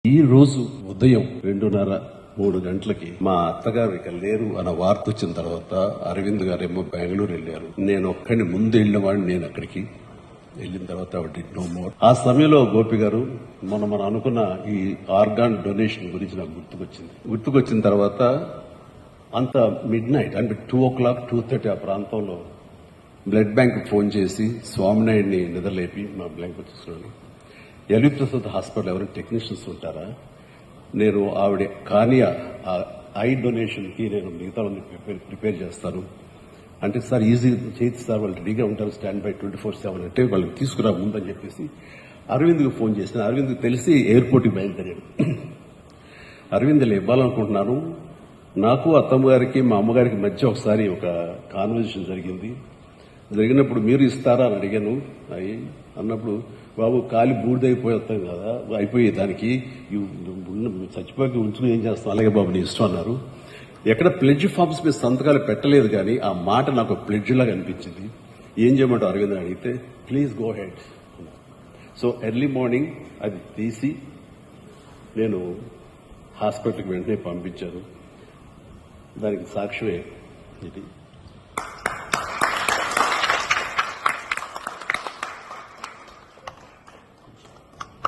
ఈ రోజు ఉదయం 2:30-3 గంటలకి మా అత్తగారు ఇక లేరు అన్న వార్త వచ్చిన తర్వాత అరవింద్ గారేమో బెంగళూరు వెళ్ళారు. నేను ఒక్కడిని ముందు వెళ్ళిన వాడిని. నేను అక్కడికి వెళ్ళిన తర్వాత నో మోర్. ఆ సమయంలో గోపి గారు మనం అనుకున్న ఈ ఆర్గాన్ డొనేషన్ గురించి నాకు గుర్తుకొచ్చిన తర్వాత అంత మిడ్ నైట్ అంటే 2:00, 2:30 ఆ ప్రాంతంలో బ్లడ్ బ్యాంక్ ఫోన్ చేసి స్వామినాయుడిని నిద్రలేపి మా బ్యాంక్ వచ్చేస్తున్నాను. ఎల్వి ప్రసాద్ హాస్పిటల్ ఎవరైనా టెక్నీషియన్స్ ఉంటారా? నేను ఆవిడ కానీ ఐ డొనేషన్కి నేను మిగతా ప్రిపేర్ చేస్తాను అంటే, సార్ ఈజీ చేతి సార్, వాళ్ళు రెడీగా ఉంటారు, స్టాండ్ బై 24/7 అంటే వాళ్ళకి తీసుకురా ముందని చెప్పేసి అరవింద్కి ఫోన్ చేసిన. అరవింద్కి తెలిసి ఎయిర్పోర్ట్కి బయలుదేరాడు. అరవింద్లో ఇవ్వాలనుకుంటున్నాను. నాకు అత్తమ్మ గారికి మా అమ్మగారికి మధ్య ఒకసారి ఒక కాన్వర్జేషన్ జరిగినప్పుడు మీరు ఇస్తారా అని అడిగాను. అన్నప్పుడు బాబు కాలి బూడిదైపోయి వస్తాం కదా, అయిపోయి దానికి చచ్చిపోయి ఉంచుకుని ఏం చేస్తాం, అలాగే బాబు నీ ఇష్టం అన్నారు. ఎక్కడ ప్లెడ్జ్ ఫామ్స్ మీద సంతకాలు పెట్టలేదు, కానీ ఆ మాట నాకు ప్లెడ్జ్ లాగా అనిపించింది. ఏం చేయమంటావు అరవింద్ అడిగితే, please go head. So early morning అది తీసి నేను హాస్పిటల్కి వెంటనే పంపించాను. దానికి సాక్ష్యమే ఇది.